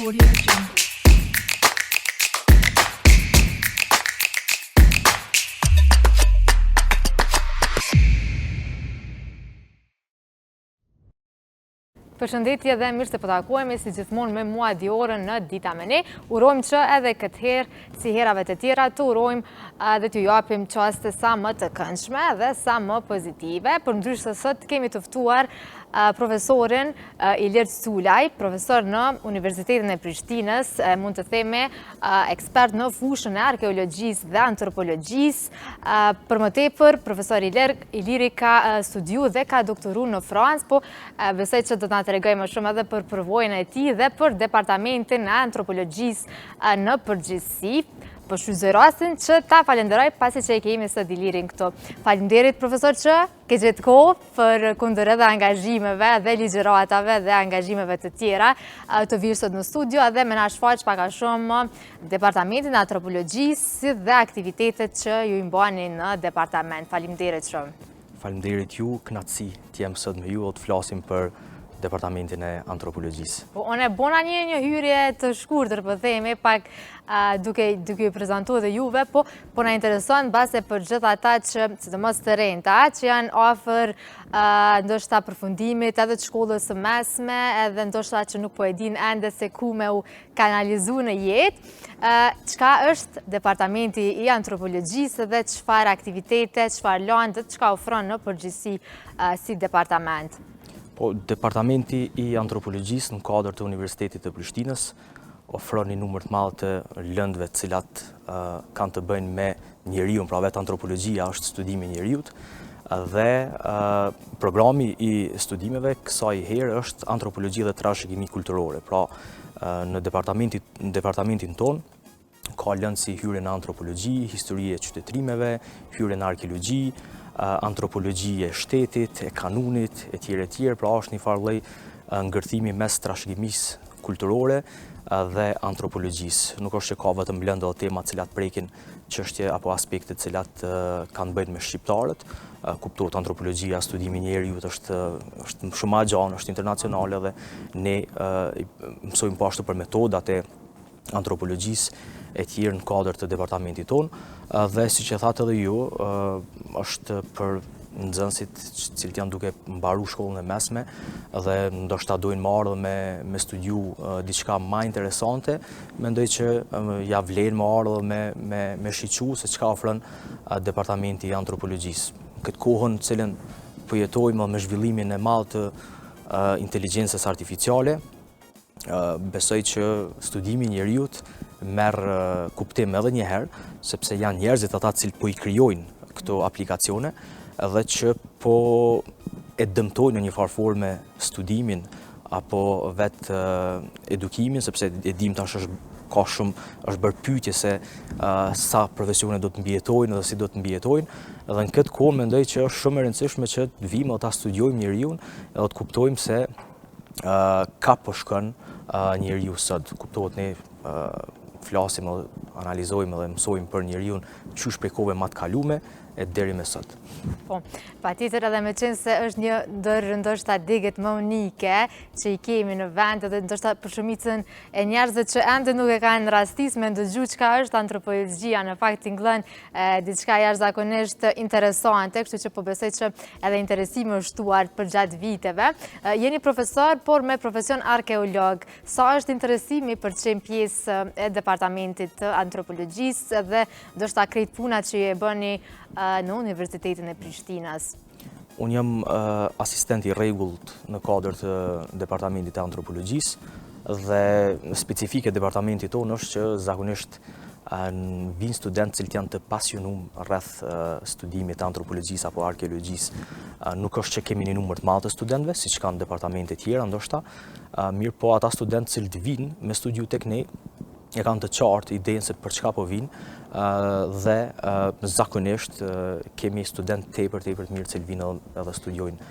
Audio Jungle. Përshëndetje dhe mirë se po takohemi si gjithmonë me mua Diorën në Dita me ne. Urojmë që edhe këtë herë, si herave të tjera, të urojmë dhe t'ju japim qaste sa më të këndshme dhe sa më pozitive. Përndryshe sot kemi të ftuar profesorin Ilir Sulaj, profesor në Universitetin e Prishtinës, mund të theme ekspert në fushën e arkeologjisë dhe antropologjisë. Për më tepër, profesor Iliri ka studiu dhe ka doktoru në Francë, po besoj që do të na tregoj më shumë edhe për përvojën e tij dhe për departamentin e antropologjisë në përgjithësi. Po shfrytëzoj rastin që ta falenderoj pasi që e kemi sot Ilirin këtu. Faleminderit profesor që ke gjetë kohë për kundër edhe angazhimeve dhe ligjëratave dhe angazhimeve të tjera të virë sot në studio dhe me na shfaq pak a shumë departamentin e antropologjisë dhe aktivitetet që ju i bëni në departament. Faleminderit shumë. Faleminderit ju, kënaqësi të jem sot me ju dhe të flasim për departamentin e antropologjisë. Po, unë e bona një hyrje të shkurtër, po themi, pak duke ju prezantuar dhe juve, po na intereson base për gjithë ata që, sidomos të rinjta, që janë afër ndoshta përfundimit edhe të shkollës së mesme, edhe ndoshta që nuk po e din ende se ku me u kanalizu në jetë. Çka është departamenti i antropologjisë dhe çfarë aktivitete, çfarë lanë dhe çka ofron në përgjithësi si departament? Po, departamenti i antropologjisë në kuadër të Universitetit të Prishtinës ofron një numër të madh të lëndëve të cilat kanë të bëjnë me njeriun, pra vetë antropologjia është studimi i njeriut, dhe programi i studimeve kësaj herë është antropologji dhe trashëgimi kulturore. Pra, në departamentin tonë ka lëndë si hyrje në antropologji, histori e qytetërimeve, hyrje në arkeologji, antropologji e shtetit, e kanunit, e tjerë, pra është një farë lloj ngërthimi mes trashëgimisë kulturore dhe antropologjisë. Nuk është që ka vetëm lëndë dhe tema cilat prekin çështje apo aspekte cilat kanë bëjnë me shqiptarët. Kuptohet antropologjia, studimi i njeriut është shumë gjanë, është internacionale dhe ne mësojmë po ashtu për metodat e antropologjisë e tjerë në kuadër të departamentit tonë, dhe si që thatë edhe ju, është për nxënësit cilët janë duke mbaru shkollën e mesme dhe ndoshta dojnë më ardhë me studiu diçka më interesante, mendoj që ja vlen më ardhë me shiqu se çka ofron departamenti i antropologjisë. Këtë kohën cilën po jetojmë me zhvillimin e madh të inteligjencës artificiale, besoj që studimi i njeriut merr kuptim edhe një herë, sepse janë njerëzit ata cilët po i krijojnë këto aplikacione dhe që po e dëmtojnë në një farë forme studimin apo vetë edukimin, sepse e dim tash është bërë pyetje se sa profesione do të mbijetojnë dhe si do të mbijetojnë, dhe në këtë kohë mendoj që është shumë e rëndësishme që të vijmë ta studiojmë njeriun edhe të kuptojmë se ka po shkon njeriu sot. Kuptohet ne flasim dhe analizojmë dhe mësojmë për njeriun qysh prej kohëve më të kalume e deri me sot. Po, patjetër edhe me qenë se është një ndër ndoshta digët më unike që i kemi në vend dhe ndoshta për shumicën e njerëzve që ende nuk e kanë rastis me ndëgju çka është antropologjia, në fakt tingëllon diçka jashtëzakonisht interesante, kështu që po besoj që edhe interesimi është shtuar për gjatë viteve. Jeni profesor, por me profesion arkeolog. Sa është interesimi për të qenë pjesë e departamentit të antropologjisë dhe ndoshta krejt punat që e bëni në Universitetin e Prishtinës? Unë jam asistent i rregullt në kuadër të departamentit të antropologjisë dhe specifike departamentit tonë është që zakonisht vinë studentë cilët janë të pasionuar rreth studimit të antropologjisë apo arkeologjisë. Nuk është që kemi një numër të madh të studentëve, siç kanë departamente tjera ndoshta, mirë po ata studentë cilët vinë me studiu tek ne e kanë të qartë idenë se për çka po vinë dhe zakonisht kemi studentë tepër të mirë që vinë edhe studiojnë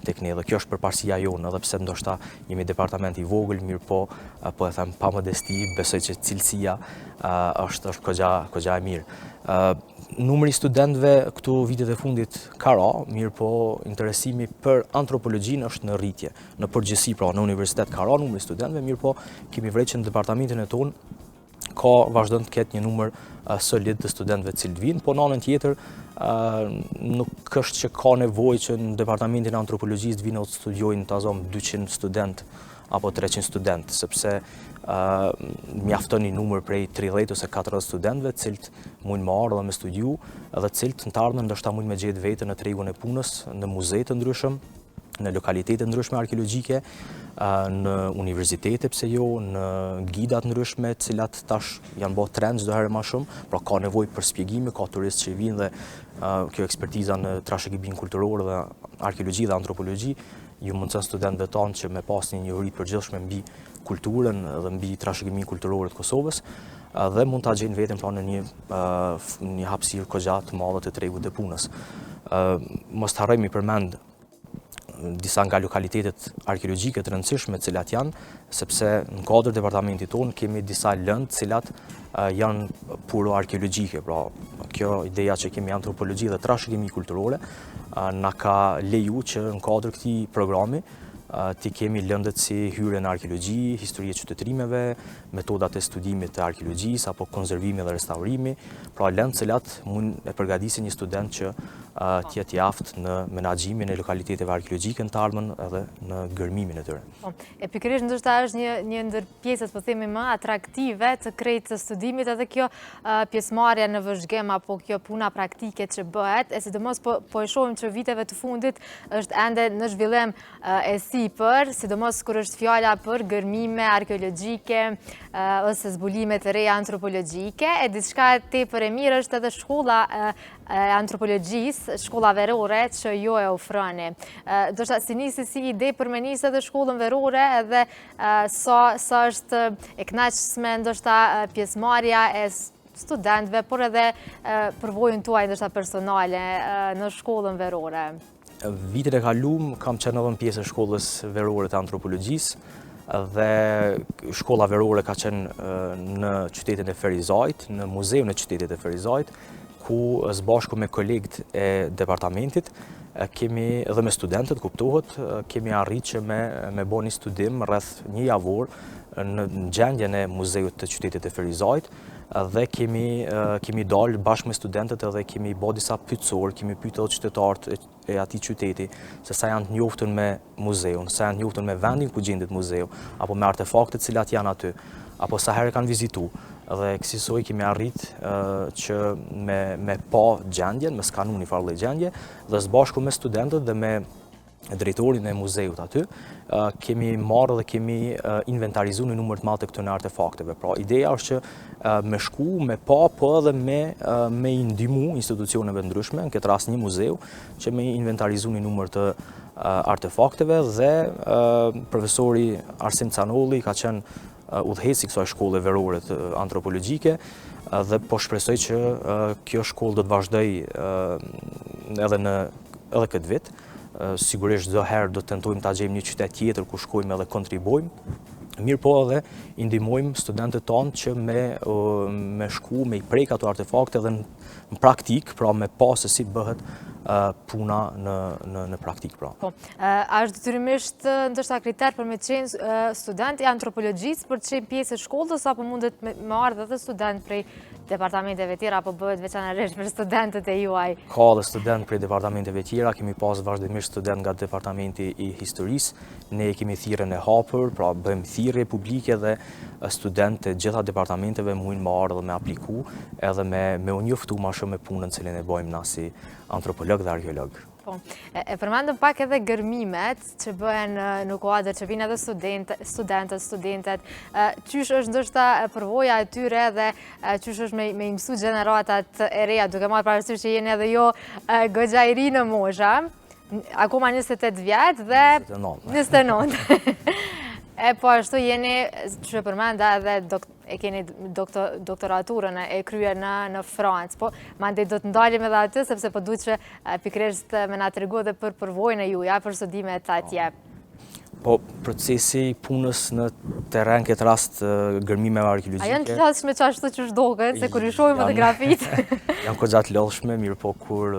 tek ne, dhe kjo është përparësia jonë, edhe pse ndoshta jemi departament i vogël, mirë po e them pa modesti, besoj që cilësia është goxha e mirë. Numri studentëve këtu vitet e fundit ka ra, mirë po interesimi për antropologjinë është në rritje. Në përgjithësi, pra në universitet ka ra numri studentëve, mirë po kemi vërejtë që në departamentin e tonë ka vazhdon të ketë një numër solid të studentëve cilë vinë, po në anën tjetër nuk është që ka nevojë që në departamentin e antropologjisë të vinë të studiojnë të azom 200 student apo 300 student, sepse mjafton një numër prej 30 ose 40 studentëve, cilët mund më ardhë dhe me studiu, edhe cilët në të ardhmen ndoshta mund me gjetë veten në tregun e punës, në muze të ndryshëm, në lokalitete ndryshme arkeologjike, në universitete pse jo, në gidat ndryshme, të cilat tash janë bërë trend çdo herë më shumë, pra ka nevojë për shpjegime, ka turistë që vinë dhe kjo ekspertiza në trashëgiminë kulturore dhe arkeologji dhe antropologji ju mundson studentëve tanë që me pas një njohuri të përgjithshme mbi kulturën dhe mbi trashëgiminë kulturore të Kosovës dhe mund ta gjejnë veten pra në një hapësirë kogja të madhe të tregut të punës. Mos të harrojmë përmend disa nga lokalitetet arkeologjike të rëndësishme të cilat janë, sepse në kuadër departamentit tonë kemi disa lëndë të cilat janë puro arkeologjike, pra kjo ideja që kemi antropologji dhe trashëgimi kulturore na ka leju që në kuadër këtij programi ti kemi lëndët si hyrje në arkeologji, historie e qytetërimeve, metodat e studimit të arkeologjisë apo konservimi dhe restaurimi, pra lëndë cilat mund e përgatisin një student që tjetë i aftë në menaxhimin e lokaliteteve arkeologjike në të ardhmen edhe në gërmimin e tyre. Pikërisht ndoshta është një ndër pjesët po themi më atraktive të krejt të studimit edhe kjo pjesëmarrja në vëzhgim apo kjo puna praktike që bëhet, e sidomos po e shohim që viteve të fundit është ende në zhvillim e sipër, sidomos kur është fjala për gërmime arkeologjike ose zbulime të reja antropologjike, e diçka tepër e mirë është edhe shkolla e antropologjisë, shkolla verore që ju e ofroni. Ndoshta si nisi si ide për me nisë edhe shkollën verore edhe sa është e kënaqshme ndoshta pjesëmarrja e studentëve, por edhe përvojën tuaj ndoshta personale në shkollën verore. Vitet e kaluam kam qenë edhe në pjesë e shkollës verore të antropologjisë dhe shkolla verore ka qenë në qytetin e Ferizajt, në muzeun e qytetit e Ferizajt, ku së bashku me kolegët e departamentit, kemi edhe me studentët, kuptohet, kemi arritë që me bo një studim rreth një javor në gjendjen e muzeut të qytetit e Ferizajt dhe kemi dalë bashkë me studentët edhe kemi bo disa pyetësorë, kemi pyetur edhe qytetarët e atij qyteti se sa janë të njoftën me muzeun, sa janë të njoftën me vendin ku gjendet muzeu, apo me artefaktet cilat janë aty, apo sa herë kanë vizitu. Dhe kësaj kemi arritë që me pa gjendjen, me skanu një farë gjendje, dhe së bashku me studentët dhe me drejtorin e muzeut aty, kemi marrë dhe kemi inventarizu një numër të madh të këtyre artefakteve. Pra, ideja është që me shku, me pa, po edhe me i ndihmu institucioneve ndryshme, në këtë rast një muzeu, që me inventarizu një numër të artefakteve dhe profesori Arsim Canolli ka qenë udhëheci kësaj shkolle verore të antropologjike dhe po shpresoj që kjo shkollë do të vazhdoj edhe këtë vit. Sigurisht çdo herë do të tentojmë ta gjejmë një qytet tjetër ku shkojmë edhe kontribojmë. Mirë po edhe i ndihmojmë studentët tonë që me shku, me i prek ato artefakte edhe në praktik, pra me pa se si bëhet puna në praktik. A është detyrimisht ndoshta kriter për me qenë student i antropologjisë për të qenë pjesë e shkollës, apo mundet me ardhë edhe student prej departamenteve tjera, apo bëhet veçanërisht për studentët e juaj? Ka dhe student prej departamenteve tjera, kemi pas vazhdimisht student nga departamenti i historisë, ne kemi thirrjen e hapur, pra bëjmë thirrje publike dhe studentë të gjitha departamenteve mundin me ardhë dhe me apliku, edhe me u njoftu më shumë me punën cilën e bëjmë na si antropolog dhe arkeolog. E përmendëm pak edhe gërmimet që bëhen në kuadër që vinë edhe studentet, qysh është ndoshta përvoja e tyre dhe qysh është me mësu gjeneratat e reja, duke marrë parasysh që jeni edhe jo goxha i ri në mosha, akoma 28 vjetë dhe 29. E po ashtu jeni, që përmenda edhe e keni doktoraturën e kryer në Francë, po mandej do të ndalim edhe aty, sepse po duhet që pikërisht me na tregu edhe për përvojën e juja, për studimet atje. Po, procesi punës në terren këtë rast gërmimeve arkeologjike. A janë të lodhshme qashtu që shdoken, se kur i shohim fotografitë? Janë kogja të lodhshme, mirë po kur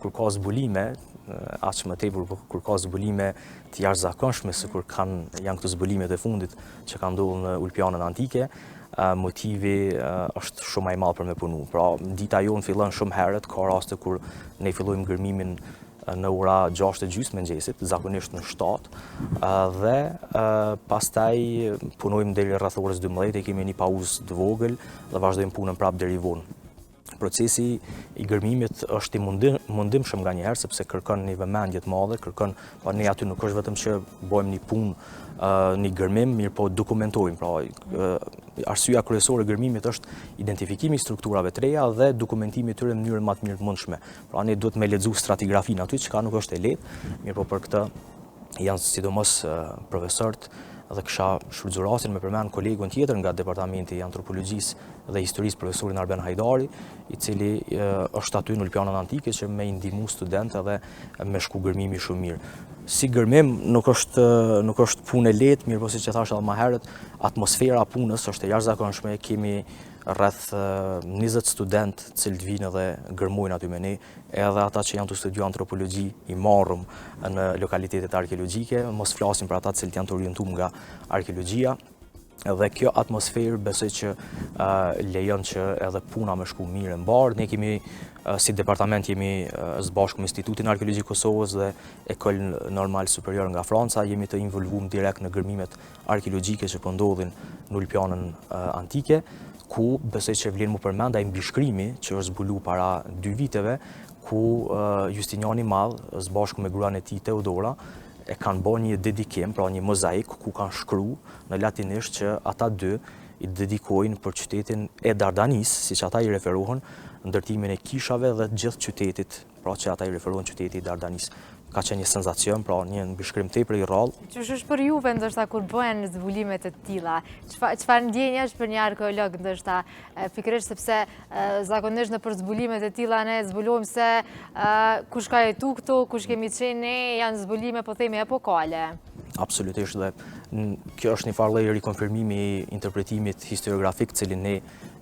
ka zbulime, aq më tepër kur ka zbulime të jashtëzakonshme, se kur janë këto zbulimet e fundit që kanë ndodhur në Ulpianën antike, motivi është shumë më i madh për me punu. Pra, dita jonë fillon shumë herët, ka raste kur ne fillojmë gërmimin në ora 6:30 mëngjesit, zakonisht në 7, dhe pastaj punojmë deri rreth orës 12, e kemi një pauzë të vogël dhe vazhdojmë punën prapë deri vonë. Procesi i gërmimit është i mundimshëm nganjëherë sepse kërkon një vëmendje të madhe, pa ne aty nuk është vetëm që bëjmë një punë, një gërmim, mirë po dokumentojmë. Pra, arsyeja kryesore e gërmimit është identifikimi i strukturave të reja dhe dokumentimi i tyre në mënyrën më të mirë të mundshme. Pra, ne duhet me lexu stratigrafinë aty, çka nuk është e lehtë, mirë po për këtë janë sidomos profesorët dhe kisha shfrytzuar rastin me përmend kolegun tjetër nga Departamenti i Antropologjisë dhe Historisë, profesorin Arben Hajdari, i cili është aty në Ulpianën antike që me i ndihmu studentë dhe me shku gërmimi shumë mirë. Si gërmim nuk është punë e lehtë, mirë po siç e thash edhe më herët, atmosfera punës është e jashtëzakonshme, kemi rreth 20 studentë cilët vinë dhe gërmojnë aty me ne, edhe ata që janë të studiu antropologji i marrëm në lokalitetet arkeologjike, mos flasim për ata cilët janë të orientuar nga arkeologjia. Dhe kjo atmosferë besoj që lejon që edhe puna me shku mirë e mbarë. Ne kemi, si departament, jemi së bashku me Institutin Arkeologjik Kosovës dhe Ecole Normale Supérieure nga Franca, jemi të involvuar direkt në gërmimet arkeologjike që po ndodhin në Ulpianën antike, ku besoj që vlen mu përmend ai mbishkrimi që është zbulu para 2 viteve, ku Justiniani i Madh, së bashku me gruan e tij Teodora, e kanë bërë një dedikim, pra një mozaik, ku kanë shkruar në latinisht që ata dy i dedikojnë për qytetin e Dardanis, siç ata i referohen, ndërtimin e kishave dhe gjithë qytetit, pra që ata i referohen qyteti i Dardanis. Ka qenë një senzacion, pra një mbishkrim tepër i rrallë. Ç'është është për juve ndoshta kur bëhen zbulimet e tilla? Çfarë ndjenja është për një arkeolog ndoshta pikërisht sepse zakonisht nëpër zbulimet e tilla ne zbulojmë se kush ka jetu këtu, kush kemi qenë ne, janë zbulime po themi epokale. Absolutisht, dhe kjo është një farë lloj rikonfirmimi i interpretimit historiografik cilin ne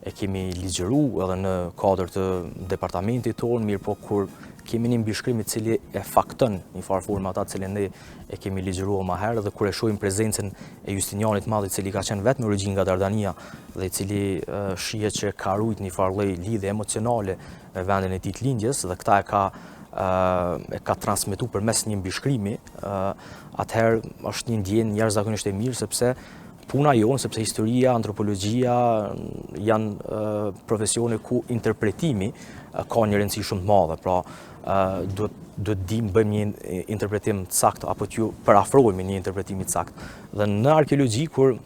e kemi ligjëru edhe në kuadër të departamentit tonë, mirë po kur kemi një mbishkrim i cili e fakton një farë formë ata cilin ne e kemi ligjëruar më herë, dhe kur e shohim prezencën e Justinianit të Madh, i cili ka qenë vetë në origjinë nga Dardania dhe i cili shihet që ka rujt një farë lloj lidhje emocionale me vendin e tij të lindjes, dhe këta e ka transmetuar përmes një mbishkrimi, atëherë është një ndjenjë jashtëzakonisht e mirë sepse puna jonë, sepse historia, antropologjia janë profesione ku interpretimi ka një rëndësi shumë të madhe. Pra, duhet dim bëjmë një interpretim të saktë apo t'ju parafrohemi një interpretim të saktë. Dhe në arkeologji kur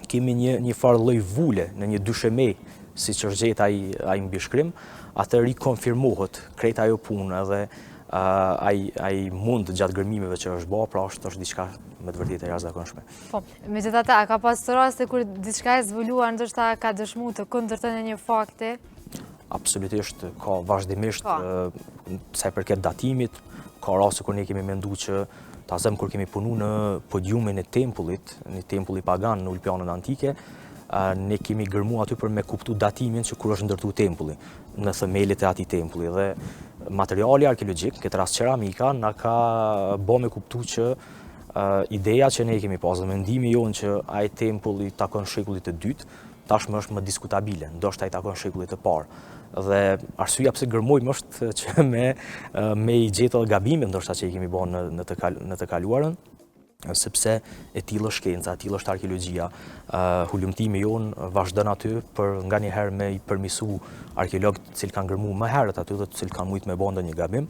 kemi një farë lloj vule në një dyshemej, siç është gjetë ai mbishkrim, atë rikonfirmohet krejt ajo punë edhe ai mund gjatë gërmimeve që është bërë, pra është diçka me të vërtetë e jashtëzakonshme. Po, megjithatë, a ka pasur raste kur diçka e zbuluar ndoshta ka dëshmuar të kundërtën e një fakti? Absolutisht, ka vazhdimisht, sa i përket datimit, ka raste kur ne kemi menduar që ta zëm kur kemi punu në podiumin e tempullit, një tempull i pagan në Ulpianën antike, ne kemi gërmu aty për me kuptu datimin që kur është ndërtu tempulli, në themelit e atij tempulli, dhe materiali arkeologjik, këtë rast ceramika, na ka bë me kuptu që ideja që ne kemi pasur, mendimi jonë që ai tempulli takon shekullit të dytë, tashmë është më diskutabile, ndoshta ai takon shekullit të parë. Dhe arsyeja pse gërmojmë është që me i gjetë edhe gabimet ndoshta që i kemi bërë në të kaluarën, sepse e tillë është shkenca, e tillë është arkeologjia. Hulumtimi jonë vazhdon aty për nganjëherë me i përmisu arkeologët cilë kanë gërmuar më herët aty dhe cilë kanë mujtë me bërë ndonjë gabim,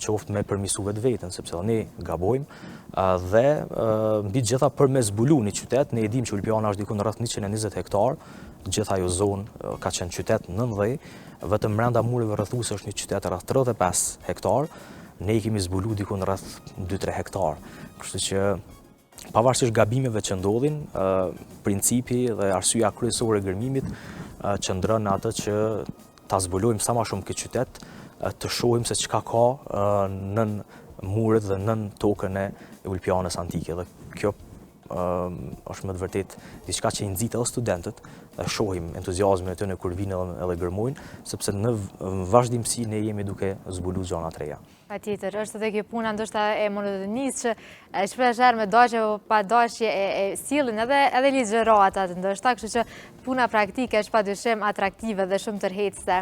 qoftë me përmisu vetveten, sepse ne gabojmë, dhe mbi gjitha për me zbulu një qytet, ne e dim që Ulpiana është diku në rreth 120 hektar, gjitha ajo zonë ka qenë qytet 90, vetëm brenda mureve rrethuese është një qytet rreth 35 hektar, ne i kemi zbulu diku në rreth 2-3 hektar. Kështu që pavarësisht gabimeve që ndodhin, principi dhe arsyeja kryesore e gërmimit qëndron në atë që ta zbulojmë sa më shumë këtë qytet, të shohim se çka ka nën muret dhe nën tokën e Ulpianës antike. Dhe kjo është më të vërtet diçka që i nxit edhe studentët, dhe shohim entuziazmin e tyre kur vinë edhe gërmojnë, sepse në vazhdimsi ne jemi duke zbuluar gjëra të reja. Patjetër, është edhe kjo puna ndoshta e monotonisë që shpeshherë me dashje o pa dashje e sillin edhe ligjëratat ndoshta, kështu që puna praktike është padyshim atraktive dhe shumë tërheqëse,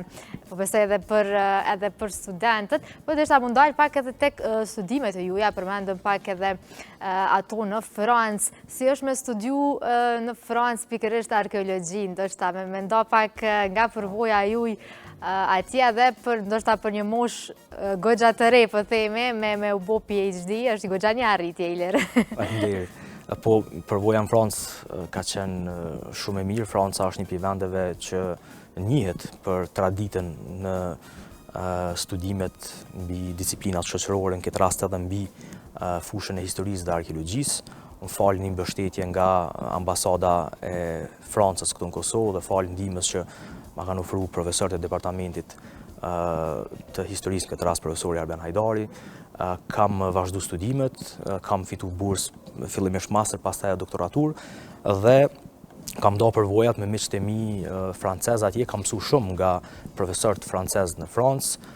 po besoj edhe për studentët, po desha mund dal pak edhe tek studimet e juaja, përmendëm pak edhe ato në Francë. Si është me studiu në Francë pikërisht arkeologji, ndoshta me ndo pak nga përvoja juaj atje dhe ndoshta për një mosh goxha të re, po themi, me u bo PhD, është goxha një arritje i lirë. Faleminderit. Po, përvoja në Francë ka qenë shumë e mirë. Franca është një prej vendeve që njihet për traditën në studimet mbi disiplinat shoqërore, në këtë rast edhe mbi fushën e historisë dhe arkeologjisë. Unë falë një mbështetje nga ambasada e Francës këtu në Kosovë dhe falë ndihmës që ma kanë ofruar profesorët e departamentit të historisë, në këtë rast profesori Arben Hajdari. Kam vazhdu studimet, kam fitu bursë fillimisht master, pastaj doktoratur, dhe kam do përvojat me miqtë e mi francez atje, kam mësu shumë nga profesorët francez në Francë,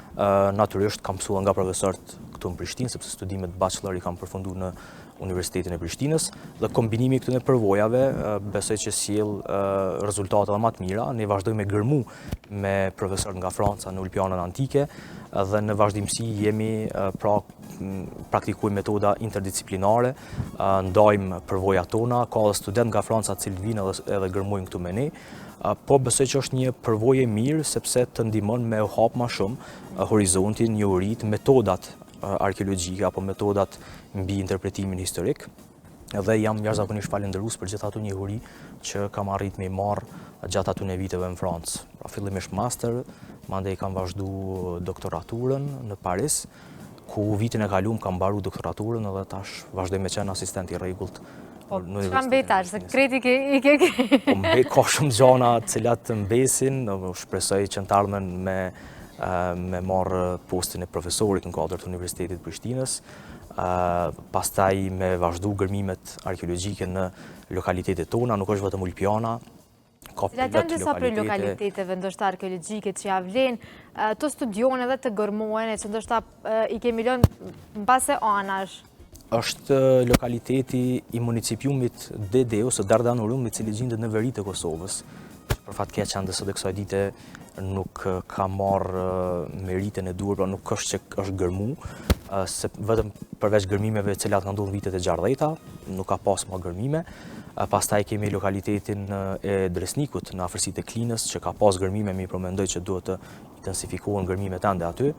natyrisht kam mësu nga profesorët këtu në Prishtinë, sepse studimet bachelor i kam përfundu në Universitetin e Prishtinës, dhe kombinimi këtyre përvojave besoj që sjell rezultate më të mira. Ne vazhdojmë me gërmu me profesorë nga Franca në Ulpianën Antike dhe në vazhdimsi jemi praktikojmë metoda interdisciplinare, ndajmë përvojat tona, ka edhe student nga Franca që vinë edhe gërmojnë këtu me ne. Po besoj që është një përvojë e mirë sepse të ndihmon me u hap më shumë horizontin, njohuritë, metodat arkeologjike apo metodat mbi interpretimin historik, dhe jam jashtëzakonisht falënderues për gjithë ato njohuri që kam arrit me marrë gjatë atyre viteve në Francë. Pra fillimisht master, mandej kam vazhdu doktoraturën në Paris, ku vitin e kaluar kam mbaruar doktoraturën edhe tash vazhdoj me qenë asistent i rregullt. Po, çka mbetash, se kreti i ke? Po, ka shumë gjana të cilat të mbesin, shpresoj që në të ardhmen me marrë postin e profesorit në kuadër të Universitetit Prishtinës, pastaj me vazhdu gërmimet arkeologjike në lokalitetet tona, nuk është vetëm Ulpiana, ka cilat janë disa prej lokaliteteve ndoshta arkeologjike që ja vlen të studiojnë edhe të gërmohen, që ndoshta i kemi lënë mbase anash? Është lokaliteti i municipiumit Dedeu, ose Dardanurum, i cili gjendet në veri të Kosovës. Për fat keq ende sot e kësaj dite nuk ka marrë meritën e duhur, pra nuk është që është gërmu, se vetëm përveç gërmimeve të cilat kanë ndodhur vitet e 60-ta, nuk ka pas më gërmime. Pastaj kemi lokalitetin e Dresnikut në afërsitë e Klinës, që ka pas gërmime, mi përmendoj që duhet të intensifikohen gërmimet ende aty.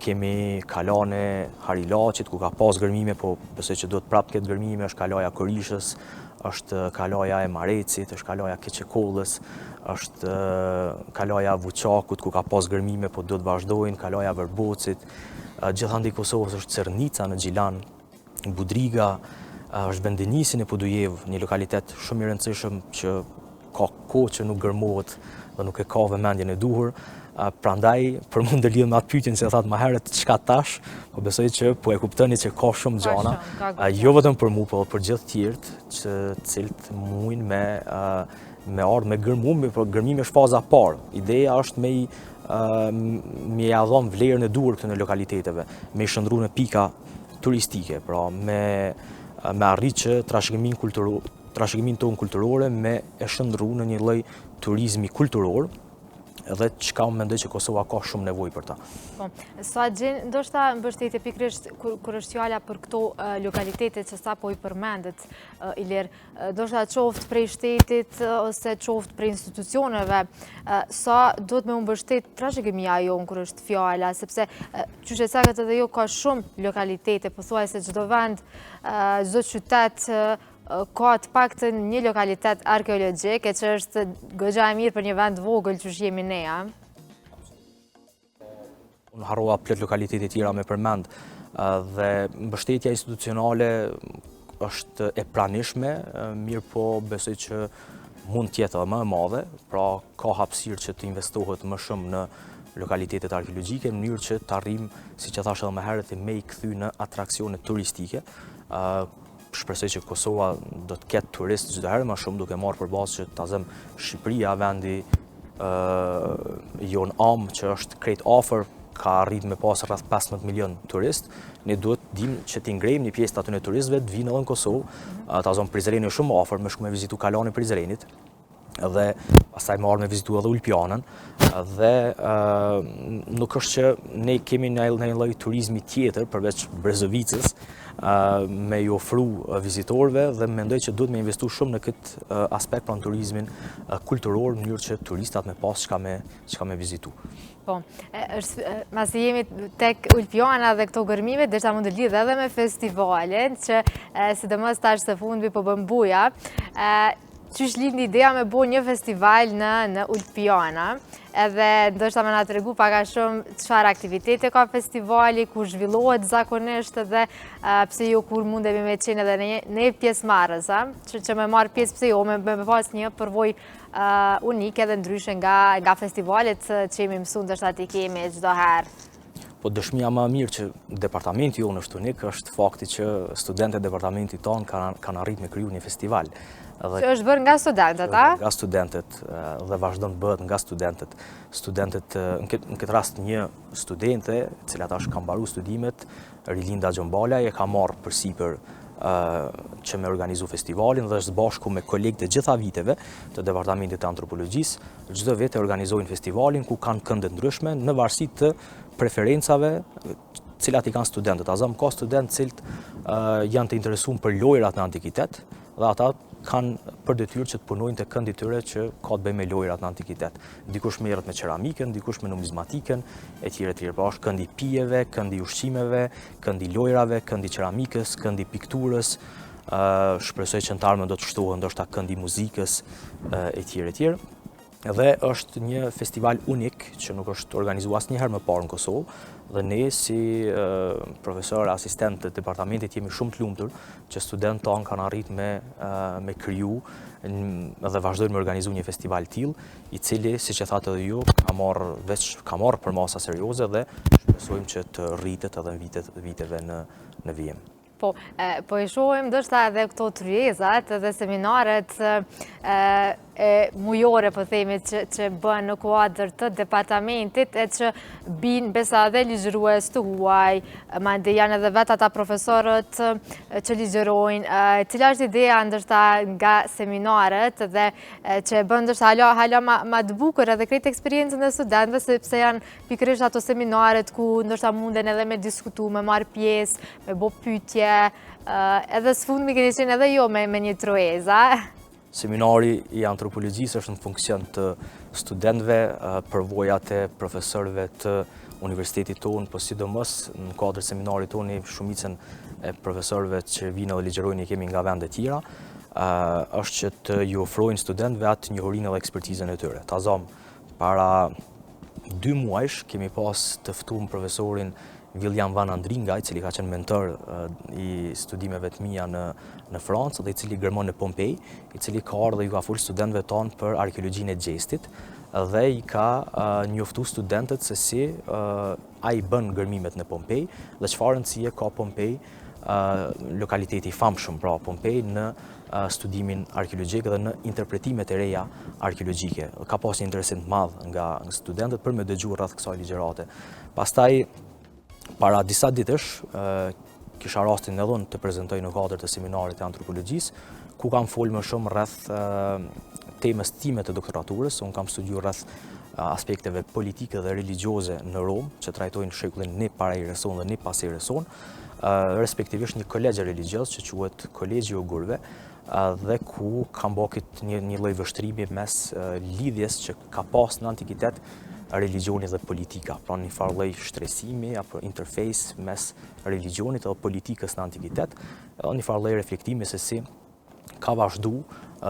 Kemi kalane Harilaqit, ku ka pas gërmime, po besoj që duhet prapë këtë gërmime, është kalaja Korishës, është kalaja e Marecit, është kalaja Keqekollës, është kalaja Vuçakut, ku ka pas gërmime, po duhet vazhdojnë, kalaja Verbocit. Gjithandej Kosovës është Cernica në Gjilan, Budriga, është Bendenisi në Podujev, një lokalitet shumë i rëndësishëm që ka kohë që nuk gërmohet dhe nuk e ka vëmendjen e duhur. Prandaj, për mund të lidhem me atë pyetjen që thatë më herët çka tash, po besoj që po e kuptoni që ka shumë gjana, jo vetëm për mua, por për gjithë tjerët, që cilët mundin me ardhë me gërmim, por gërmimi është faza e parë. Ideja është me ia dhënë vlerën e duhur këtyre lokaliteteve, me i shndruar në pika turistike, pra me arrit që trashëgimin tonë kulturore me e shndruar në një lloj turizmi kulturor, edhe çka unë mendoj që Kosova ka shumë nevojë për ta. Po, sa gjën ndoshta mbështetje pikërisht kur është fjala për këto lokalitete që sapo i përmendet Ilir, ndoshta qoftë prej shtetit ose qoftë prej institucioneve, sa duhet me u mbështet trashëgimia jon kur është fjala, sepse qysh e thakët edhe jo ka shumë lokalitete, pothuajse çdo vend, çdo qytet ka të paktën një lokalitet arkeologjik, që është goxha e mirë për një vend vogël që jemi ne, a? Unë harrova plot lokalitete tjera me përmend, dhe mbështetja institucionale është e pranishme, mirë po besoj që mund të jetë edhe më e madhe, pra ka hapësirë që të investohet më shumë në lokalitetet arkeologjike, në mënyrë që të arrijmë, siç e thash edhe më herët, me i kthy në atraksione turistike. shpresoj që Kosova do të ketë turist çdo herë më shumë, duke marrë përballë që ta zëm Shqipëria vendi jon am që është krejt afër, ka arrit me pas rreth 15 milion turist. Ne duhet dim që t'i ngrejmë një pjesë të atyre turistëve të vinë edhe në Kosovë, ta zonë Prizreni është shumë afër, më shku me vizitu Kalani Prizrenit, dhe pastaj më ardhë me vizitu edhe Ulpjanën, dhe nuk është që ne kemi një lloj turizmi tjetër përveç Brezovicës me i ofru vizitorëve, dhe mendoj që duhet me investu shumë në këtë aspekt pranë turizmin kulturor, në mënyrë që turistat me pas çka me vizitu. Po, masi jemi tek Ulpjana dhe këto gërmime, deshta mund të lidh edhe me festivalen, që sidomos tash së fundmi po bën buja. Qysh lindi ideja me bo një festival në Ulpjana, edhe ndoshta me na tregu pak a shumë çfarë aktivitete ka festivali, ku zhvillohet zakonisht, edhe pse jo kur mundemi me qenë edhe ne pjesëmarrës, që me marr pjesë pse jo, me pas një përvojë unike edhe ndryshe nga festivalet që jemi mësuar ndoshta t'i kemi çdo herë. Po dëshmia më e mirë që departamenti jonë është unik është fakti që studentët e departamentit tonë kanë arritur me kriju një festival. Që është bërë nga studentët, a? Nga studentët dhe vazhdon të bëhet nga studentët. Studentët, në këtë rast një studente, cila tash ka mbaruar studimet, Rilinda Xhombala, e ka marrë përsipër që me organizu festivalin dhe është bashku me kolegët e gjitha viteve të Departamentit të Antropologjisë, çdo vit e organizojnë festivalin ku kanë kënde ndryshme në varësi të preferencave cilat i kanë studentët. Azam ka studentë cilët janë të interesuar për lojrat në antikitet, dhe ata kanë për detyrë që të punojnë të këndi tyre që ka të bëjë me lojrat në antikitet. Dikush merret me keramikën, dikush me numizmatikën, etj. Pra është këndi pijeve, këndi ushqimeve, këndi lojrave, këndi keramikës, këndi pikturës, shpresoj që në të ardhmen do të shtohen ndoshta këndi muzikës, etj. Dhe është një festival unik që nuk është organizuar asnjëherë më parë në Kosovë, dhe ne si profesor asistent të departamentit jemi shumë të lumtur që studentë tonë kanë arritur me kriju dhe vazhdojnë me organizu një festival tillë, i cili, siç e thatë edhe ju, ka marrë për masa serioze dhe shpresojmë që të rritet edhe në viteve në vijim. Po i shohim ndoshta edhe këto tryezat dhe seminaret mujore, po themi, që bën në kuadër të departamentit, e që bin besa edhe ligjërues të huaj, mande janë edhe vetë ata profesorët që ligjërojnë. Cila është ideja ndoshta nga seminaret dhe që bën ndoshta hala ma të bukur edhe krejt eksperiencën e studentëve, sepse janë pikërisht ato seminaret ku ndoshta munden edhe me diskutu, me marrë pjesë, me bo pyetje, edhe së fundmi keni qenë edhe jo me një trueza. Seminari i antropologjisë është në funksion të studentëve, përvojat e profesorëve të universitetit tonë, po sidomos në kuadër seminarit tonë shumicën e profesorëve që vinë dhe ligjërojnë i kemi nga vende tjera, është që të ju ofrojnë studentëve atë njohurinë dhe ekspertizën e tyre. Ta zom, para 2 muajsh kemi pas të ftuar profesorin William Van Andringa, i cili ka qenë mentor i studimeve të mia në Francë dhe i cili gërmon në Pompej, i cili ka ardhur dhe ju ka folur studentëve tonë për arkeologjinë e gjestit dhe i ka njoftu studentët se si ai bën gërmimet në Pompej dhe çfarë rëndësie ka Pompej, lokaliteti i famshëm pra Pompej, në studimin arkeologjik dhe në interpretimet e reja arkeologjike. Ka pas një interesim të madh nga studentët për me dëgjuar rreth kësaj ligjërate. Pastaj para disa ditësh, kisha rastin edhe unë të prezentoj në kuadër të seminarit të antropologjisë, ku kam folë më shumë rreth temës time të doktoraturës. Unë kam studiuar rreth aspekteve politike dhe religjioze në Rom, që trajtojnë shekullin ne para i reson dhe ne pas i reson, respektivisht një kolegje religios që quhet Kolegji i Gurve, dhe ku kam bërë një lloj vështrimi mes lidhjes që ka pas në antikitet religionit dhe politika, pra një farë lloj shtresimi apo interface mes religionit dhe politikës në antikitet, dhe një farë lloj reflektimi se si ka vazhdu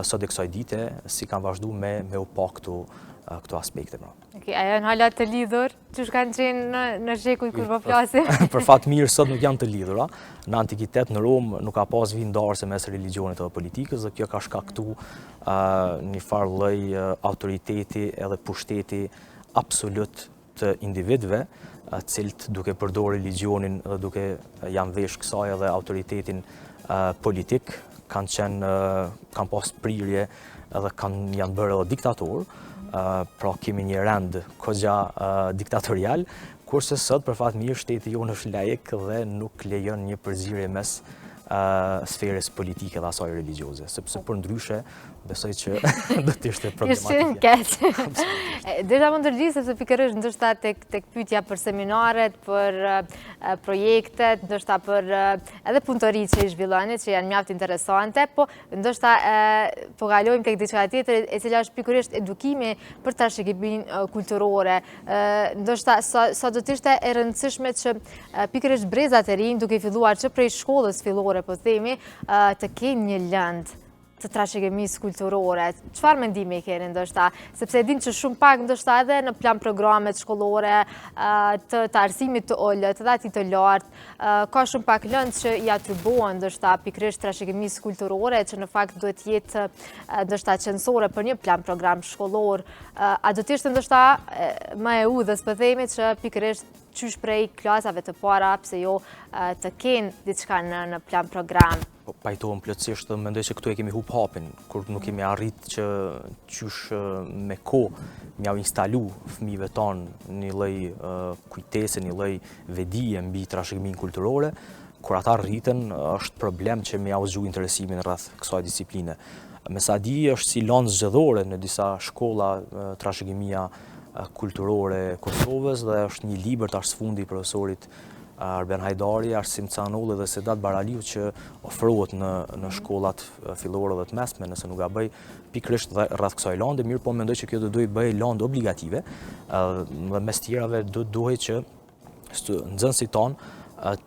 sot e kësaj dite, si kanë vazhdu me u pa këto aspekte. A janë hala të lidhur, që kanë qenë në shekuj kur po flasim? Për fat mirë, sot nuk janë të lidhura. Në antikitet, në Rom, nuk ka pas vindarse mes religionit dhe politikës, dhe kjo ka shkaktu një farë lloj autoriteti edhe pushteti absolut të individëve cilët duke përdorur religionin dhe duke janë vesh kësaj edhe autoritetin politik, kanë pas prirje edhe janë bërë edhe diktator, pra kemi një rend kogja diktatorial, kurse sot për fat mirë shteti jonë është laik dhe nuk lejon një përzierje mes sferës politike dhe asaj religjioze, sepse për ndryshe besoj që do të ishte problematike. Desha më ndërgjigj sepse pikërisht ndoshta tek pyetja për seminaret, për projektet, ndoshta për edhe punëtoritë që i zhvilloni, që janë mjaft interesante, po ndoshta po kalojmë tek diçka tjetër, e cila është pikërisht edukimi për trashëgiminë kulturore. Ndoshta sa do të ishte e rëndësishme që pikërisht brezat e rinj, duke filluar që prej shkollës fillore, po themi, të kenë një lëndë të trashëgimisë kulturore. Çfarë mendimi keni ndoshta? Sepse e dim që shumë pak ndoshta edhe në plan programet shkollore të arsimit të ulët, edhe atij të lartë, ka shumë pak lëndë që i atribuohen ndoshta pikërisht trashëgimisë kulturore, që në fakt duhet jetë ndoshta qendrore për një plan program shkollor. A do të ishte ndoshta më e udhës po themi që pikërisht qysh prej klasave të para, pse jo të kenë diçka në plan program? Pajtohem plotësisht dhe mendoj që këtu e kemi hub hapin, kur nuk kemi arrit që qysh me kohë m'jau instalu fëmijëve tonë një lloj kujtese, një lloj vedije mbi trashëgiminë kulturore, kur ata rriten është problem që m'jau zgju interesimin rreth kësaj disipline. Me sa di është si lanë zgjedhore në disa shkolla trashëgimia kulturore e Kosovës dhe është një libër tash sfundi i profesorit Arben Hajdari, Arsim Canolli dhe Sedat Baraliu që ofrohet në shkollat fillore dhe të mesme, nëse nuk gaboj, pikërisht rreth kësaj lande, mirë po mendoj që kjo do duhet bëj landë obligative dhe mes tjerave do duhet që nxënësit tonë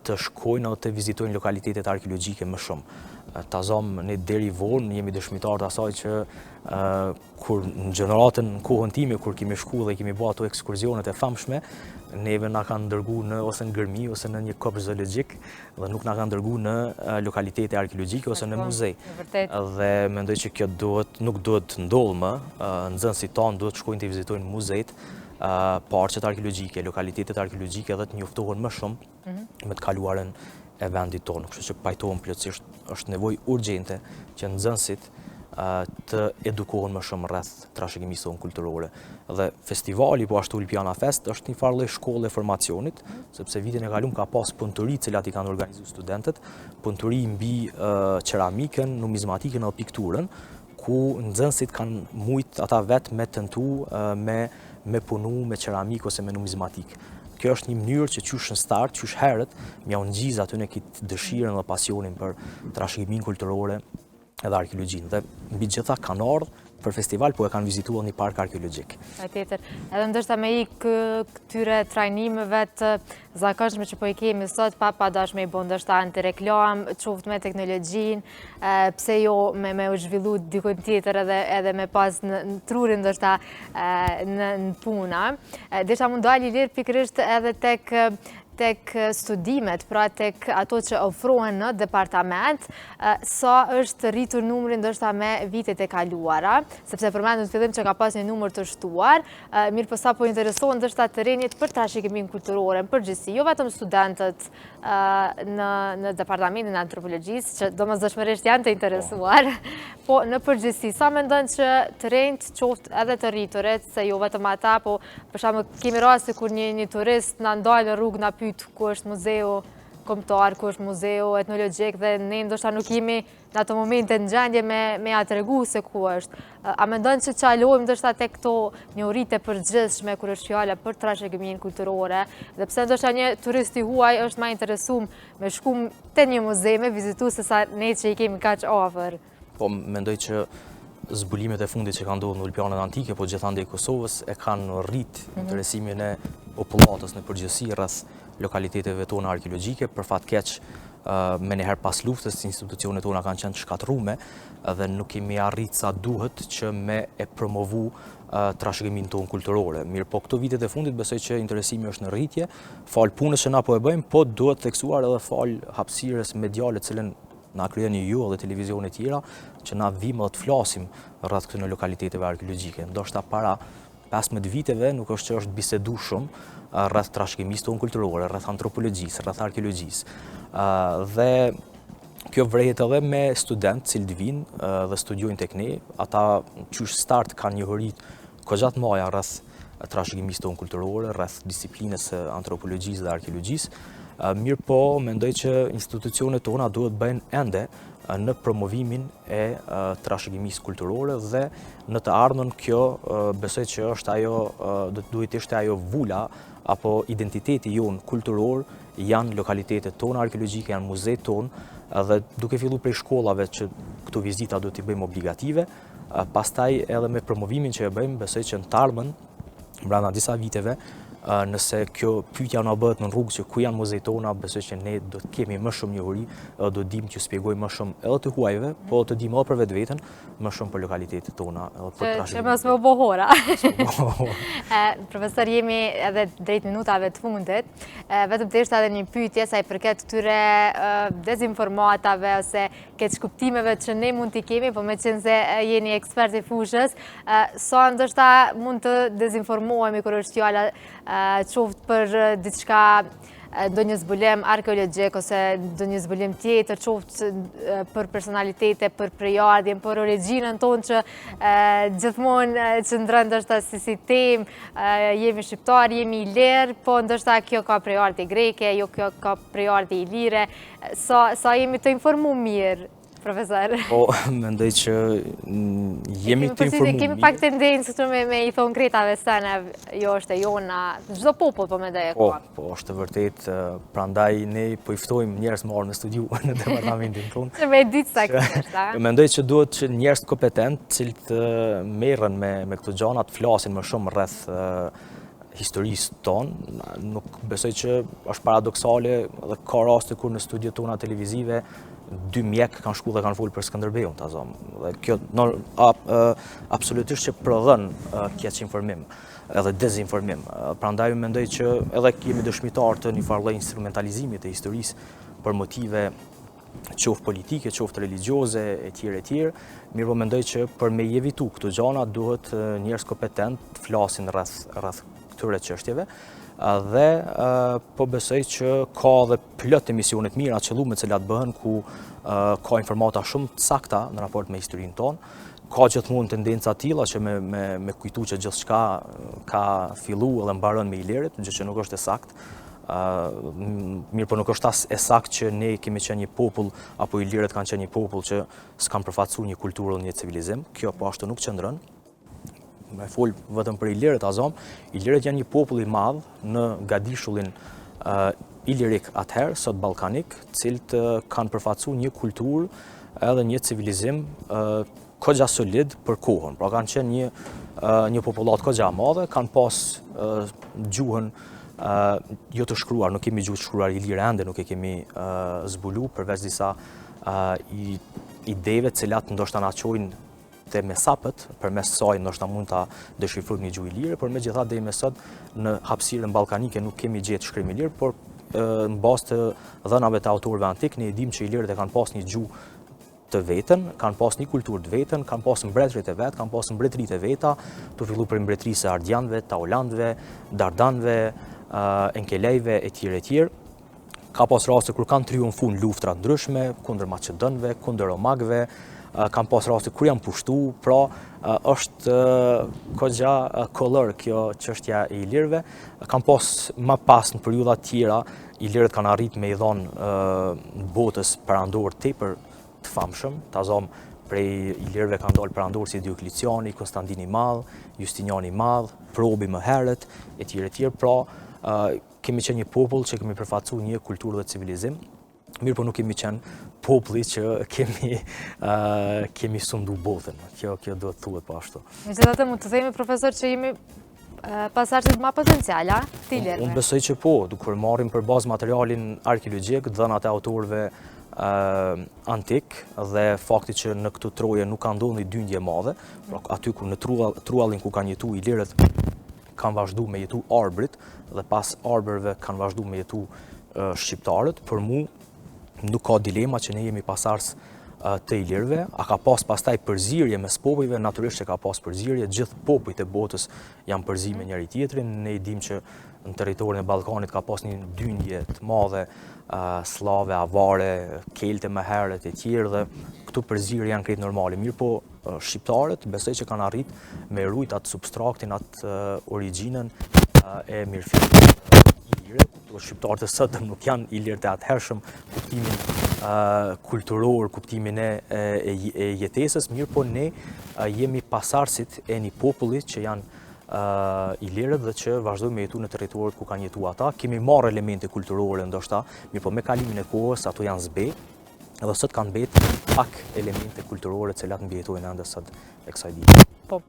të shkojnë dhe të vizitojnë lokalitetet arkeologjike më shumë. Ta zom ne deri vonë jemi dëshmitar të asaj që kur në gjeneratën në kohën time, kur kemi shku dhe kemi bërë ato ekskursionet e famshme, neve na kanë dërgu në ose në Gërmi ose në një kopsh zoologjik dhe nuk na kanë dërgu në lokalitete arkeologjike ose në muzej. Dhe mendoj që kjo nuk duhet të ndodhë më, nxënësit tanë duhet të shkojnë të vizitojnë muzejt, parqet arkeologjike, lokalitetet arkeologjike dhe të njoftohen më shumë me të kaluarën e vendit tonë. Kështu që pajtohem plotësisht është nevojë urgjente që nxënësit të edukohen më shumë rreth trashëgimisë tonë kulturore. Dhe festivali, po ashtu Ulpiana Fest, është një farë lloj shkolle formacionit, sepse vitin e kaluar ka pas punëtori të cilat i kanë organizuar studentët, punëtori mbi qeramikën, numizmatikën dhe pikturën, ku nxënësit kanë mujt ata vetë me tentu me punu me qeramik ose me numizmatik. Kjo është një mënyrë që qysh në start, qysh herët, m'ja ngjizë aty në këtë dëshirën dhe pasionin për trashëgiminë kulturore edhe arkeologjinë. Dhe mbi gjitha kanë ardhur për festival, po e kanë vizituar një park arkeologjik. Patjetër. Edhe ndoshta me këtyre trajnimeve të zakonshme që po i kemi sot, pa dashme i bën ndoshta antireklam, qoftë me teknologjinë, pse jo me u zhvillu dikon tjetër edhe me pas në trurin ndoshta në puna. Desha mund dali lirë pikërisht edhe tek studimet, pra tek ato që ofrohen në departament, sa është rritur numri ndoshta me vitet e kaluara, sepse përmendu në fillim që ka pas një numër të shtuar, mirë po sa po interesohen ndoshta të rinjit për trashëgiminë kulturore, në përgjithësi, jo vetëm studentët në departamentin e antropologjisë, që domosdoshmërisht janë të interesuar, po në përgjithësi, sa mendon që të rinjt qoftë edhe të rriturit, se jo vetëm ata, po për shembull kemi raste kur një turist na ndal në rrugë na pyet ku është muzeu kombëtar, ku është muzeu etnologjik dhe ne ndoshta nuk jemi në ato momente në gjendje me ja tregu se ku është. A mendon që qalojmë ndoshta tek këto njohuritë e përgjithshme kur është fjala për trashëgiminë kulturore, dhe pse ndoshta një turist i huaj është më interesuar me shku te një muze me vizitu se sa ne që i kemi kaq afër? Po mendoj që zbulimet e fundit që kanë ndodhur në Ulpianën Antike, po gjithandej Kosovës, e kanë rrit interesimin e popullatës në përgjithësi rreth lokaliteteve tona arkeologjike, për fat keq menjëherë pas luftës institucionet tona kanë qenë të shkatërrume dhe nuk kemi arrit sa duhet që me e promovu trashëgiminë tonë kulturore. Mirë, po këto vitet e fundit besoj që interesimi është në rritje, fal punës që na po e bëjmë, po duhet theksuar edhe fal hapësirës mediale të cilën na kryeni ju dhe televizionet tjera, që na vim dhe të flasim rreth këtyre lokaliteteve arkeologjike. Ndoshta para 15 viteve nuk është që është bisedu shumë rreth trashëgimisë tonë kulturore, rreth antropologjisë, rreth arkeologjisë. Dhe kjo vrehet edhe me studentë cilë vinë dhe studiojnë tek ne, ata qysh start kanë njohuri kogja të mëdha rreth trashëgimisë tonë kulturore, rreth disiplinës së antropologjisë dhe arkeologjisë. Mirë po, mendoj që institucionet tona duhet bëjnë ende në promovimin e trashëgimisë kulturore dhe në të ardhmen kjo besoj që është ajo, duhet ishte ajo vula apo identiteti jonë kulturor, janë lokalitetet tona arkeologjike, janë muzejt tonë dhe duke fillu prej shkollave që këto vizita duhet t'i bëjmë obligative, pastaj edhe me promovimin që e bëjmë, besoj që në të ardhmen, brenda disa viteve, nëse kjo pyetja na bëhet në rrugë që ku janë muzejt tona, besoj që ne do të kemi më shumë njohuri, do të dimë që spjegojmë më shumë edhe të huajve, po të dimë edhe për vetveten, më shumë për lokalitetet tona, edhe për trashëgiminë. Që mos më bohora. Profesor, jemi edhe drejt minutave të fundit. Vetëm të ishte edhe një pyetje sa i përket këtyre dezinformatave ose keq kuptimeve që ne mund t'i kemi, po me qenë se jeni ekspert i fushës, sa ndoshta mund të dezinformohemi kur është fjala qoftë për diçka, ndonjë zbulim arkeologjik ose ndonjë zbulim tjetër, qoftë për personalitete, për prejardhjen, për origjinën tonë që gjithmonë qëndron ndoshta si temë, jemi shqiptar, jemi ilir, po ndoshta kjo ka prejardhje greke, jo kjo ka prejardhje ilire, sa jemi të informuar mirë. Profesor. Po, mendoj që jemi të informuar mirë. Kemi pak tendencë këtu me i thonë kretave sene, jo është e jona, çdo popull po mendoj e ka. Po, është vërtet, prandaj ne po i ftojmë njerëz më orë në studiu në departamentin tonë. Që me ditë sa këtë është, a? Mendoj që duhet që njerëz kompetent, cilët merren me këto gjëra, të flasin më shumë rreth historisë tonë. Nuk besoj që është paradoksale dhe ka raste kur në studiet tona televizive 2 mjek kanë shku dhe kanë folë për Skënderbeun, ta zonë. Dhe kjo absolutisht që prodhën keq informim edhe dezinformim. Prandaj mendoj që edhe jemi dëshmitar të një farë lloji instrumentalizimit të historisë për motive qoftë politike, qoftë religjioze, etj. Mirë po mendoj që për me i evitu këto gjëra duhet njerëz kompetent të flasin rreth këtyre çështjeve. Dhe po besoj që ka dhe plot emisionet mira qëllume të cilat bëhen ku ka informata shumë të sakta në raport me historinë tonë. Ka gjithmonë tendenca të tilla që me kujtu që gjithçka ka filluar dhe mbaron me Ilirit, gjë që nuk është e saktë. Mirë po nuk është as e saktë që ne kemi qenë një popull apo Ilirët kanë qenë një popull që s'kan përfaqësuar një kulturë dhe një civilizim. Kjo po ashtu nuk qëndron. Me fol vetëm për Ilirët azom, Ilirët janë një popull i madh në gadishullin ilirik atëherë, sot ballkanik, cilët kanë përfaqësuar një kulturë edhe një civilizim kogja solid për kohën. Pra kanë qenë një popullat kogja madhe, kanë pas gjuhën jo të shkruar, nuk kemi gjuhë të shkruar ilire ende, nuk e kemi zbulu përveç disa ideve cilat ndoshta na çojnë te mesapët, përmes saj ndoshta mund ta deshifrojmë një gjuhë ilire, por megjithatë deri më sot në hapësirën ballkanike nuk kemi gjetë shkrim ilir, por në bazë të dhënave të autorëve antik ne e dimë që ilirët e kanë pas një gjuhë të vetën, kanë pas një kulturë të vetën, kanë pas mbretërit e vet, kanë pas mbretëritë e veta, të filluar për mbretërisë e Ardianëve, Taulandëve, Dardanëve, Enkelejve etj. Ka pas raste kur kanë triumfuar në luftra të ndryshme kundër Maqedonëve, kundër Romagëve, kanë pas raste kur janë pushtu, pra është kogja kollër kjo çështja e ilirëve. Kanë pas më pas në periudha të tjera ilirët kanë arritur me i dhënë botës perandor tepër të famshëm, ta zom prej ilirëve kanë dalë perandorë si Diokliciani, Konstantini i Madh, Justiniani i Madh, Probi më herët etj. Pra kemi qenë një popull që kemi përfaqësuar një kulturë dhe civilizim. Mirë po nuk kemi qenë populli që kemi sundu botën. Kjo do të thuhet po ashtu. Megjithatë mund të themi profesor që jemi pasardhës më potenciala të ilirëve. Unë besoj që po, kur marrim për bazë materialin arkeologjik, dhënat e autorëve antik dhe fakti që në këtë troje nuk ka ndodhur një dyndje e madhe, pra aty ku në Truallin ku kanë jetuar ilirët kanë vazhduar me jetu arbrit dhe pas arbërve kanë vazhduar me jetu shqiptarët, për mu nuk ka dilema që ne jemi pasardhës të Ilirëve, a ka pas pastaj përzierje mes popujve, natyrisht që ka pas përzierje, gjithë popujt e botës janë përzirë me njëri tjetrin, ne i dim që në territorin e Ballkanit ka pas një dyndje të madhe, slave, avare, kelte më herët e tjerë dhe këtu përzirje janë krejt normale. Mirë po shqiptarët besoj që kanë arrit me rujt atë substraktin, atë origjinën e mirëfillimit ilire. Shqiptarët e sotëm nuk janë ilirët e atëhershëm, kuptimin kulturor, kuptimin e jetesës, mirë po ne jemi pasardhësit e një populli që janë ilirët dhe që vazhdojmë me jetu në territorit ku kanë jetu ata. Kemi marrë elemente kulturore ndoshta, mirë po me kalimin e kohës ato janë zbe, edhe sot kanë mbetë pak elemente kulturore të cilat mbjetojnë ende sot e kësaj dite. Po.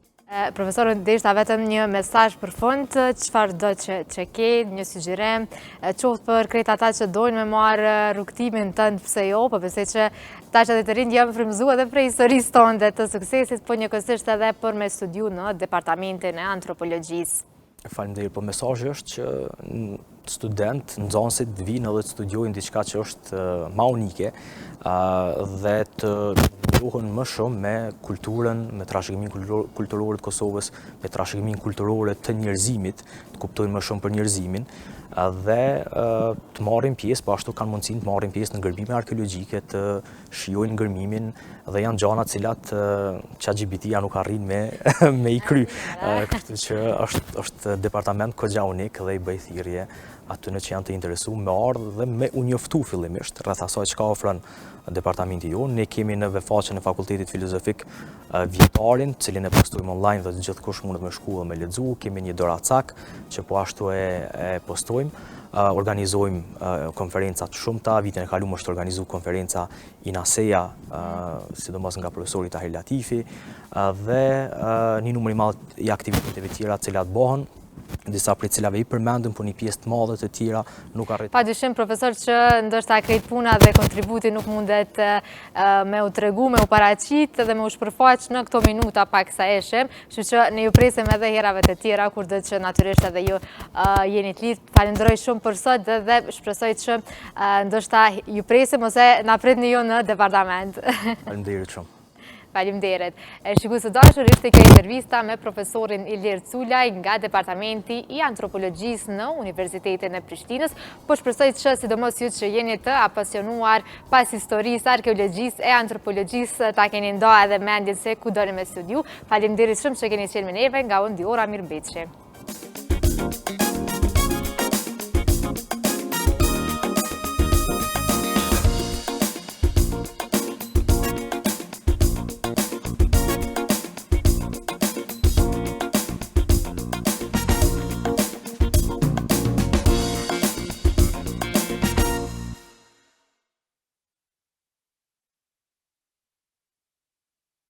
Profesor, deshta vetëm një mesazh për fund, çfarë do që ke, një sugjerim, qoftë për krejt ata që dojnë me marrë rrugtimin tënd, pse jo, po besoj që tash edhe të rinj janë frymëzuar edhe prej historisë tonë të suksesit, po njëkohësisht edhe për me studiu në departamentin e antropologjisë. Faleminderit, po mesazhi është që student, nxënësit të vinë edhe të studiojnë diçka që është ma unike dhe të njohën më shumë me kulturën, me trashëgiminë kulturore të Kosovës, me trashëgiminë kulturore të njerëzimit, të kuptojnë më shumë për njerëzimin dhe të marrin pjesë, po ashtu kanë mundësinë të marrin pjesë në ngërmime arkeologjike, të shijojnë ngërmimin dhe janë gjëra të cilat ChatGPT-ja nuk arrin me i kry. Kështu që është departament kogja unik dhe i bëj thirrje atyre që janë të interesuar me ardhë dhe me u njoftu fillimisht rreth asaj çka ofron departamenti jonë. Ne kemi në faqen e Fakultetit Filozofik vjetarin, cilin e postojmë online dhe gjithkush mundet me shku dhe me lexu. Kemi një doracak që po ashtu e postojmë. Organizojmë konferenca të shumta. Vitin e kaluar është organizu konferenca INASEA, sidomos nga profesori Tahir Latifi, dhe një numër i madh i aktiviteteve tjera të cilat bëhen, disa prej cilave i përmendëm, por një pjesë të madhe të tjera nuk arrit. Padyshim, profesor, që ndoshta krejt puna dhe kontributi nuk mundet me u tregu, me u paraqit dhe me u shpërfaq në këto minuta pak sa eshim, kështu që ne ju presim edhe herave të tjera, kur dhe që natyrisht edhe ju jeni të lidh. Falenderoj shumë për sot dhe shpresoj që ndoshta ju presim ose na pritni ju në departament. Faleminderit shumë. Faleminderit. Shikues të dashur, ishte kjo intervista me profesorin Ilir Culaj nga Departamenti i Antropologjisë në Universitetin e Prishtinës, po shpresoj që sidomos ju që jeni të apasionuar pas historisë, arkeologjisë e antropologjisë, ta keni ndo edhe mendjen se ku doni me studiu. Faleminderit shumë që keni qenë me neve, nga unë Diora Mirbeqi.